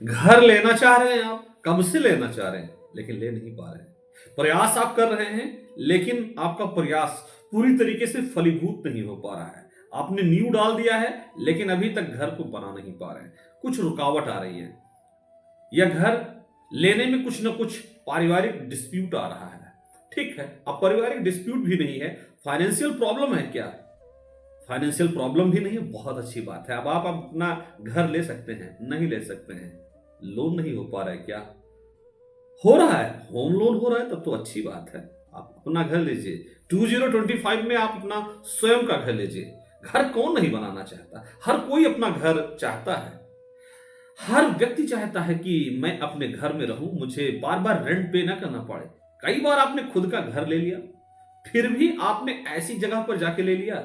घर लेना चाह रहे हैं आप, कब से लेना चाह रहे हैं, लेकिन ले नहीं पा रहे हैं। प्रयास आप कर रहे हैं, लेकिन आपका प्रयास पूरी तरीके से फलीभूत नहीं हो पा रहा है। आपने नींव डाल दिया है, लेकिन अभी तक घर को बना नहीं पा रहे हैं। कुछ रुकावट आ रही है, या घर लेने में कुछ ना कुछ पारिवारिक डिस्प्यूट आ रहा है। ठीक है, अब पारिवारिक डिस्प्यूट भी नहीं है, फाइनेंशियल प्रॉब्लम है क्या? फाइनेंशियल प्रॉब्लम भी नहीं है, बहुत अच्छी बात है। अब आप अपना घर ले सकते हैं, नहीं ले सकते हैं, लोन नहीं हो पा रहा है क्या? हो रहा है, होम लोन हो रहा है, तब तो अच्छी बात है। आप अपना घर लीजिए, 2025 में आप अपना स्वयं का घर लीजिए। घर कौन नहीं बनाना चाहता, हर कोई अपना घर चाहता है। हर व्यक्ति चाहता है कि मैं अपने घर में रहूं, मुझे बार बार रेंट पे ना करना पड़े। कई बार आपने खुद का घर ले लिया, फिर भी आपने ऐसी जगह पर जाके ले लिया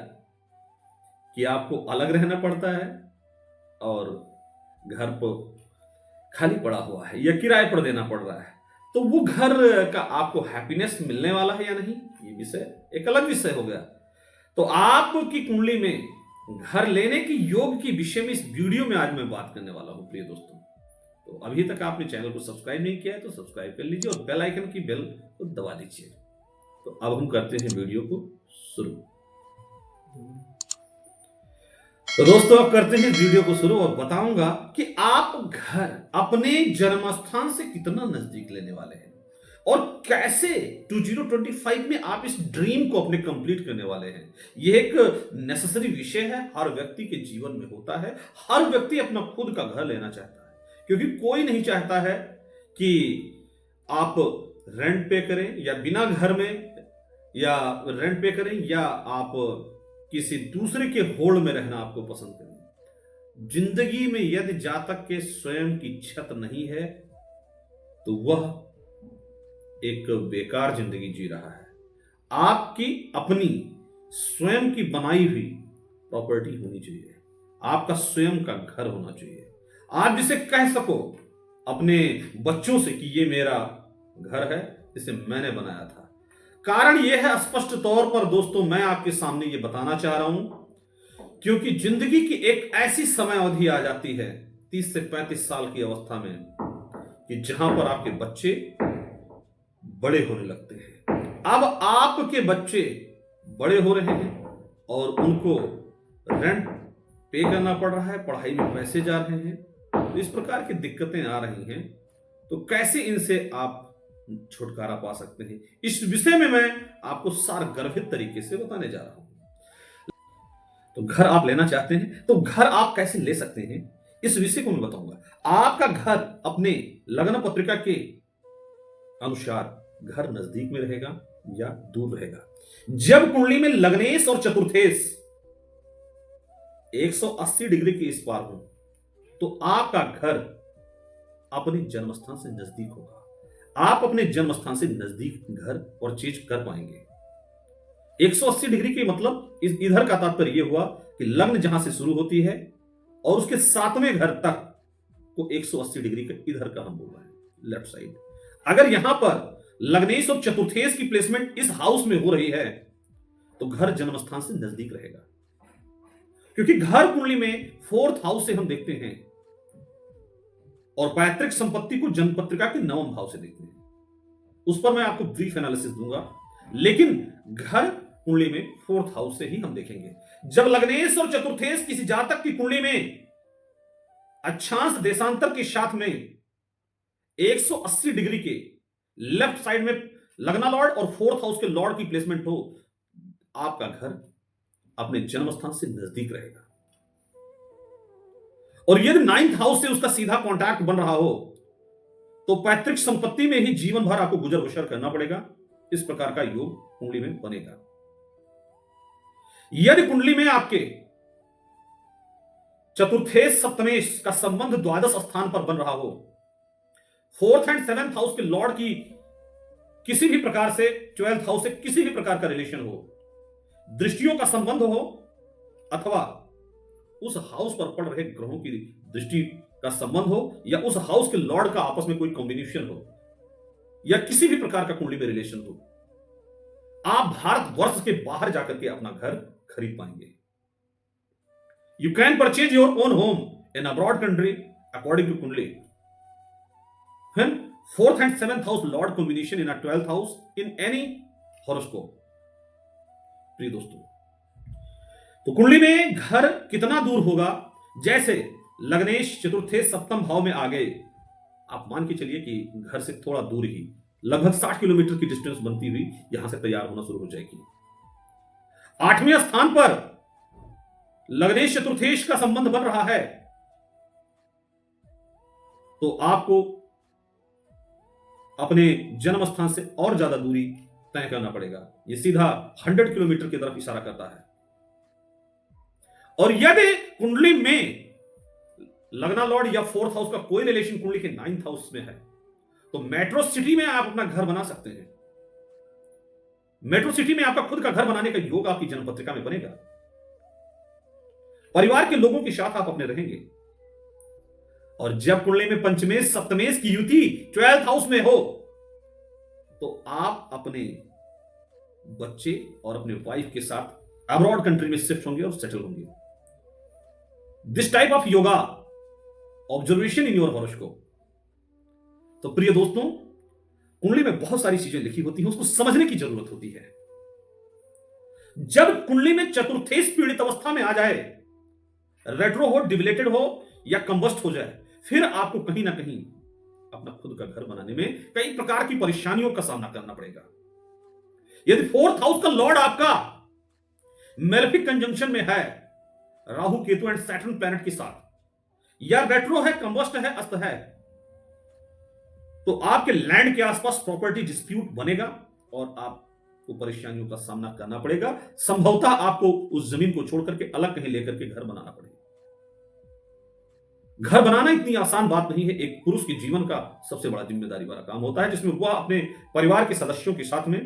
कि आपको अलग रहना पड़ता है, और घर पर खाली पड़ा हुआ है या किराए पर देना पड़ रहा है। तो वो घर का आपको हैप्पीनेस मिलने वाला है या नहीं, ये विषय एक अलग विषय हो गया। तो आपकी कुंडली में घर लेने की योग के विषय में इस वीडियो में आज मैं बात करने वाला हूं प्रिय दोस्तों। तो अभी तक आपने चैनल को सब्सक्राइब नहीं किया है तो सब्सक्राइब कर लीजिए और बेल आइकन की बेल को दबा दीजिए। तो अब हम करते हैं वीडियो को शुरू। तो दोस्तों अब करते हैं वीडियो को शुरू और बताऊंगा कि आप घर अपने जन्म स्थान से कितना नजदीक लेने वाले हैं और कैसे 2025 में आप इस ड्रीम को अपने कंप्लीट करने वाले हैं। यह एक नेसेसरी विषय है, हर व्यक्ति के जीवन में होता है। हर व्यक्ति अपना खुद का घर लेना चाहता है, क्योंकि कोई नहीं चाहता है कि आप रेंट पे करें या बिना घर में, या रेंट पे करें या आप किसी दूसरे के होड़ में रहना आपको पसंद करें। जिंदगी में यदि जातक के स्वयं की छत नहीं है तो वह एक बेकार जिंदगी जी रहा है। आपकी अपनी स्वयं की बनाई हुई प्रॉपर्टी होनी चाहिए, आपका स्वयं का घर होना चाहिए। आप जिसे कह सको अपने बच्चों से कि ये मेरा घर है, इसे मैंने बनाया था। कारण यह है स्पष्ट तौर पर दोस्तों, मैं आपके सामने ये बताना चाह रहा हूं, क्योंकि जिंदगी की एक ऐसी समय अवधि आ जाती है 30 से 35 साल की अवस्था में कि जहां पर आपके बच्चे बड़े होने लगते हैं। अब आपके बच्चे बड़े हो रहे हैं और उनको रेंट पे करना पड़ रहा है, पढ़ाई में पैसे जा रहे हैं, तो इस प्रकार की दिक्कतें आ रही हैं। तो कैसे इनसे आप छुटकारा पा सकते हैं, इस विषय में मैं आपको सारगर्भित तरीके से बताने जा रहा हूं। तो घर आप लेना चाहते हैं तो घर आप कैसे ले सकते हैं, इस विषय को मैं बताऊंगा। आपका घर अपने लग्न पत्रिका के अनुसार घर नजदीक में रहेगा या दूर रहेगा। जब कुंडली में लग्नेश और चतुर्थेश 180 डिग्री के इस पार हो तो आपका घर अपने जन्मस्थान से नजदीक होगा। आप अपने जन्म स्थान से नजदीक घर और चीज कर पाएंगे। 180 डिग्री के मतलब इधर का तात्पर्य यह हुआ कि लग्न जहां से शुरू होती है और उसके 7वें घर तक को 180 डिग्री का इधर का हम बोल रहे हैं, लेफ्ट साइड। अगर यहां पर लग्नेश और चतुर्थेश की प्लेसमेंट इस हाउस में हो रही है तो घर जन्म स्थान से नजदीक रहेगा, क्योंकि घर कुंडली में 4th हाउस से हम देखते हैं और पैतृक संपत्ति को जन्म पत्रिका के 9वें भाव से देखते हैं। उस पर मैं आपको ब्रीफ एनालिसिस दूंगा, लेकिन घर कुंडली में 4th हाउस से ही हम देखेंगे। जब लग्नेश और चतुर्थेश किसी जातक की कुंडली में अक्षांश देशांतर के साथ में 180 डिग्री के लेफ्ट साइड में लग्ना लॉर्ड और 4th हाउस के लॉर्ड की प्लेसमेंट हो, आपका घर अपने जन्म स्थान से नजदीक रहेगा। और यदि 9th हाउस से उसका सीधा कॉन्टैक्ट बन रहा हो तो पैतृक संपत्ति में ही जीवन भर आपको गुजर बसर करना पड़ेगा। इस प्रकार का योग कुंडली में बनेगा। यदि कुंडली में आपके चतुर्थेश सप्तमेश का संबंध द्वादश स्थान पर बन रहा हो, 4th एंड 7th हाउस के लॉर्ड की किसी भी प्रकार से 12th हाउस से किसी भी प्रकार का रिलेशन हो, दृष्टियों का संबंध हो, अथवा उस हाउस पर पड़ रहे ग्रहों की दृष्टि का संबंध हो, या उस हाउस के लॉर्ड का आपस में कोई कॉम्बिनेशन हो, या किसी भी प्रकार का कुंडली में रिलेशन हो, आप भारतवर्ष के बाहर जाकर के अपना घर खरीद पाएंगे। You can purchase your own home in abroad country according to kundli. 4th and 7th house lord combination in a 12th house in any horoscope. प्रिय दोस्तों, तो कुंडली में घर कितना दूर होगा, जैसे लग्नेश चतुर्थे सप्तम भाव में आ गए, आप मान के चलिए कि घर से थोड़ा दूर ही लगभग 60 किलोमीटर की डिस्टेंस बनती हुई यहां से तैयार होना शुरू हो जाएगी। 8वें स्थान पर लग्नेश चतुर्थेश का संबंध बन रहा है, तो आपको अपने जन्म स्थान से और ज्यादा दूरी तय करना पड़ेगा। यह सीधा 100 किलोमीटर की तरफ इशारा करता है। और यदि कुंडली में लग्ना लॉर्ड या 4th हाउस का कोई रिलेशन कुंडली के 9th हाउस में है, तो मेट्रो सिटी में आप अपना घर बना सकते हैं। मेट्रो सिटी में आपका खुद का घर बनाने का योग आपकी जन्म पत्रिका में बनेगा। परिवार के लोगों के साथ आप अपने रहेंगे। और जब कुंडली में पंचमेश सप्तमेश की युति 12th हाउस में हो, तो आप अपने बच्चे और अपने वाइफ के साथ अब्रॉड कंट्री में शिफ्ट होंगे और सेटल होंगे। This type of yoga observation in your horoscope. तो प्रिय दोस्तों, कुंडली में बहुत सारी चीजें लिखी होती हैं, उसको समझने की जरूरत होती है। जब कुंडली में चतुर्थेश पीड़ित अवस्था में आ जाए, रेट्रो हो, डिविलेटेड हो या कंबस्ट हो जाए, फिर आपको कहीं ना कहीं अपना खुद का घर बनाने में कई प्रकार की परेशानियों का सामना करना पड़ेगा। यदि 4th हाउस का लॉर्ड आपका मेलेफिक कंजंक्शन में है Rahu Ketu and Saturn planet के साथ, या रेट्रो है, कंबस्ट है, अस्त है, तो आपके लैंड के आसपास प्रॉपर्टी डिस्प्यूट बनेगा और आपको परेशानियों का सामना करना पड़ेगा। संभवतः आपको उस जमीन को छोड़कर के अलग कहीं लेकर के घर बनाना पड़ेगा। घर बनाना इतनी आसान बात नहीं है। एक पुरुष के जीवन का सबसे बड़ा जिम्मेदारी वाला काम होता है, जिसमें वह अपने परिवार के सदस्यों के साथ में,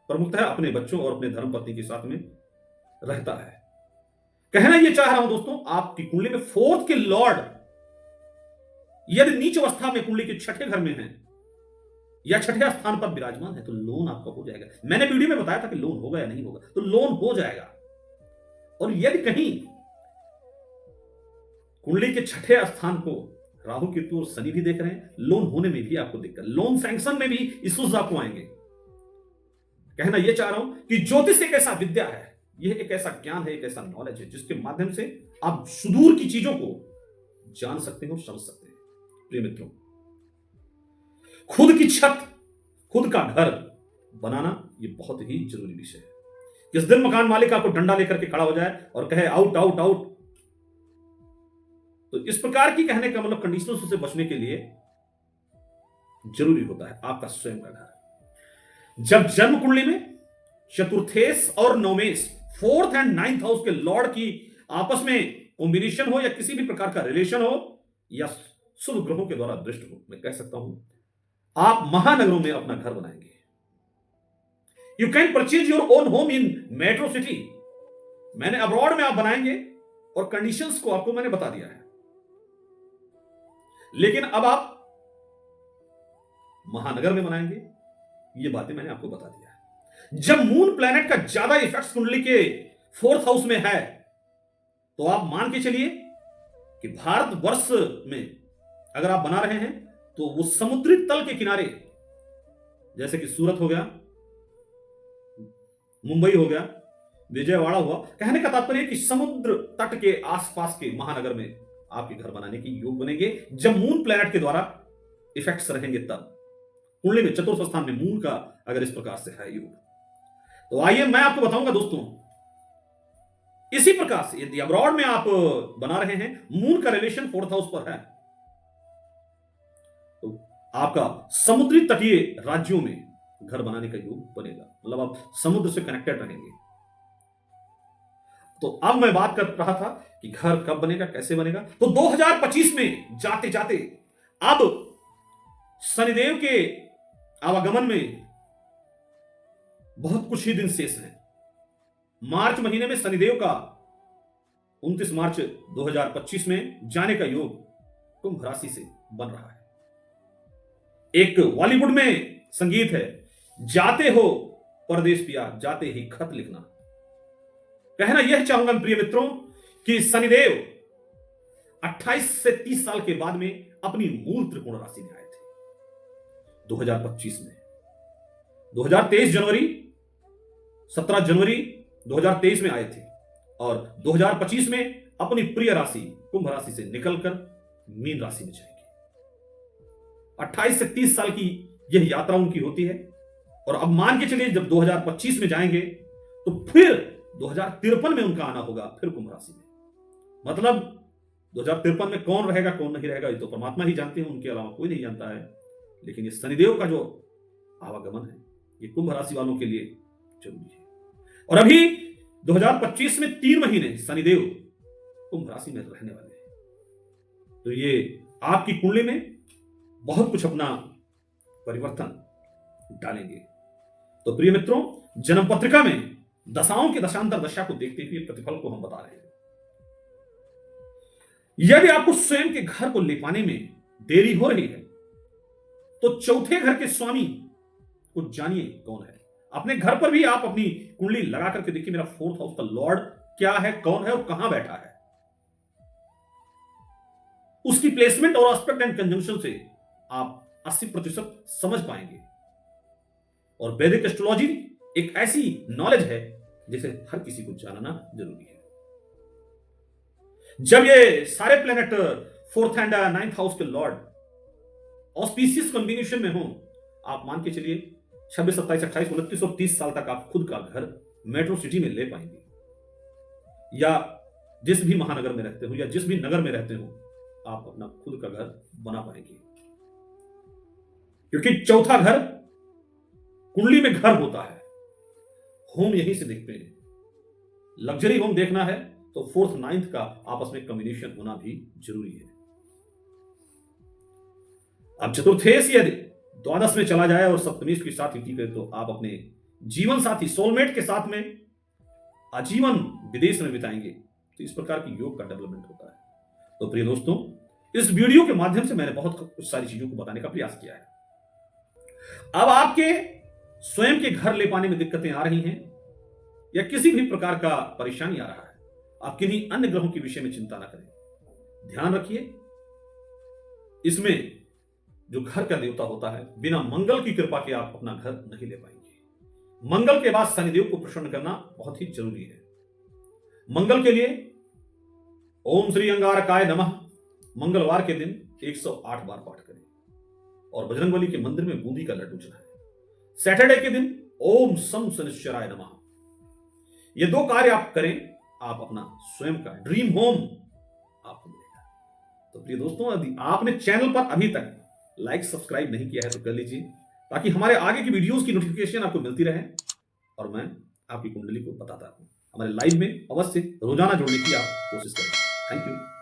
प्रमुखतः अपने बच्चों और अपने धर्मपत्नी के साथ में रहता है। कहना यह चाह रहा हूं दोस्तों, आपकी कुंडली में 4th के लॉर्ड यदि नीच अवस्था में कुंडली के 6ठे घर में है या 6ठे स्थान पर विराजमान है, तो लोन आपका हो जाएगा। मैंने वीडियो में बताया था कि लोन होगा या नहीं होगा, तो लोन हो जाएगा। और यदि कहीं कुंडली के 6ठे स्थान को राहु केतु और शनि भी देख रहे हैं, लोन होने में भी आपको दिक्कत, लोन सैंक्शन में भी इश्यूज आपको आएंगे। कहना यह चाह रहा हूं कि ज्योतिष एक ऐसा विद्या है, यह एक ऐसा ज्ञान है, एक ऐसा नॉलेज है, जिसके माध्यम से आप सुदूर की चीजों को जान सकते हो, समझ सकते हैं। प्रिय मित्रों, खुद की छत, खुद का घर बनाना यह बहुत ही जरूरी विषय है। जिस दिन मकान मालिक आपको डंडा लेकर के खड़ा हो जाए और कहे आउट आउट आउट, तो इस प्रकार की कहने का मतलब कंडीशनों से बचने के लिए जरूरी होता है आपका स्वयं का घर। जब जन्म कुंडली में चतुर्थेश और नवमेश 4th एंड 9th हाउस के लॉर्ड की आपस में कॉम्बिनेशन हो, या किसी भी प्रकार का रिलेशन हो, या शुभ ग्रहों के द्वारा दृष्ट हो, मैं कह सकता हूं आप महानगरों में अपना घर बनाएंगे। You can purchase your own home in metro city. मैंने अब्रॉड में आप बनाएंगे और कंडीशंस को आपको मैंने बता दिया है। लेकिन अब आप महानगर में बनाएंगे, ये बातें मैंने आपको बता दिया है। जब मून प्लैनेट का ज्यादा इफेक्ट कुंडली के 4th हाउस में है, तो आप मान के चलिए कि भारतवर्ष में अगर आप बना रहे हैं, तो वो समुद्री तल के किनारे, जैसे कि सूरत हो गया, मुंबई हो गया, विजयवाड़ा हुआ, कहने का तात्पर्य कि समुद्र तट के आसपास के महानगर में आपके घर बनाने की योग बनेंगे, जब मून प्लैनेट के द्वारा इफेक्ट्स रहेंगे। तब कुंडली में चतुर्थ स्थान में मून का अगर इस प्रकार से है योग, तो आइए मैं आपको बताऊंगा दोस्तों, इसी प्रकार से यदि अब्रॉड में आप बना रहे हैं, मून का रिलेशन 4th हाउस पर है, तो आपका समुद्री तटीय राज्यों में घर बनाने का योग बनेगा, मतलब आप समुद्र से कनेक्टेड रहेंगे। तो अब मैं बात कर रहा था कि घर कब बनेगा, कैसे बनेगा। तो 2025 में जाते जाते अब शनिदेव के आवागमन में बहुत कुछ ही दिन शेष हैं। मार्च महीने में शनिदेव का 29 मार्च 2025 में जाने का योग कुंभ राशि से बन रहा है। एक बॉलीवुड में संगीत है, जाते हो परदेश पिया जाते ही खत लिखना। कहना यह चाहूंगा प्रिय मित्रों कि शनिदेव 28 से 30 साल के बाद में अपनी मूल त्रिकोण राशि में आए थे। 2025 में, 2023 जनवरी 17 जनवरी 2023 में आए थे और 2025 में अपनी प्रिय राशि कुंभ राशि से निकलकर मीन राशि में जाएंगे। 28 से 30 साल की यह यात्रा उनकी होती है और अब मान के चलिए जब 2025 में जाएंगे तो फिर 2053 में उनका आना होगा फिर कुंभ राशि में। मतलब 2053 में कौन रहेगा कौन नहीं रहेगा ये तो परमात्मा ही जानते हैं, उनके अलावा कोई नहीं जानता है। लेकिन ये शनिदेव का जो आवागमन है ये कुंभ राशि वालों के लिए जरूरी है। और अभी 2025 में 3 महीने शनिदेव कुंभ राशि में रहने वाले हैं, तो ये आपकी कुंडली में बहुत कुछ अपना परिवर्तन डालेंगे। तो प्रिय मित्रों, जन्म पत्रिका में दशाओं के दशांतर दशा को देखते हुए प्रतिफल को हम बता रहे हैं। यदि आपको स्वयं के घर को ले पाने में देरी हो रही है तो चौथे घर के स्वामी को जानिए कौन है। अपने घर पर भी आप अपनी कुंडली लगा करके देखिए मेरा 4th हाउस का लॉर्ड क्या है, कौन है और कहां बैठा है। उसकी प्लेसमेंट और एस्पेक्ट एंड कंजंक्शन से आप 80% समझ पाएंगे। और वैदिक एस्ट्रोलॉजी एक ऐसी नॉलेज है जिसे हर किसी को जानना जरूरी है। जब ये सारे planet 4th and 9th house के लॉर्ड ऑस्पिशियस कॉम्बिनेशन में हो, आप मान के चलिए 26, 27, 28, 29 और 30 साल तक आप खुद का घर मेट्रो सिटी में ले पाएंगे। या जिस भी महानगर में रहते हो या जिस भी नगर में रहते हो आप अपना खुद का घर बना पाएंगे, क्योंकि चौथा घर कुंडली में घर होता है। होम यहीं से देखते हैं। लग्जरी होम देखना है तो 4th 9th का आपस में कॉम्बिनेशन होना भी जरूरी है। अब चतुर्थेश यदि द्वादश में चला जाए और सप्तमेश के साथ युति करे तो आप अपने जीवन साथी सोलमेट के साथ में आजीवन विदेश में बिताएंगे। तो इस प्रकार की योग का डेवलपमेंट होता है। तो प्रिय दोस्तों, इस वीडियो के माध्यम से मैंने बहुत सारी चीजों को बताने का प्रयास किया है। अब आपके स्वयं के घर ले पाने में दिक्कतें आ रही हैं या किसी भी प्रकार का परेशानी आ रहा है, आप किन्हीं अन्य ग्रहों के विषय में चिंता ना करें। ध्यान रखिए, इसमें जो घर का देवता होता है बिना मंगल की कृपा के आप अपना घर नहीं ले पाएंगे। मंगल के बाद शनिदेव को प्रसन्न करना बहुत ही जरूरी है। मंगल के लिए ओम श्री अंगारकाय नमः मंगलवार के दिन 108 बार पाठ करें और बजरंगबली के मंदिर में बूंदी का लड्डू चढ़ाएं। सैटरडे के दिन ओम सम शनिश्चराय नमः। ये 2 कार्य आप करें, आप अपना स्वयं का ड्रीम होम आपको मिलेगा। तो प्रिय दोस्तों, यदि आपने चैनल पर अभी तक लाइक सब्सक्राइब नहीं किया है तो कर लीजिए, ताकि हमारे आगे की वीडियोस की नोटिफिकेशन आपको मिलती रहे और मैं आपकी कुंडली को बताता रहूं। हमारे लाइव में अवश्य रोजाना जुड़ने की आप कोशिश करें। Thank you.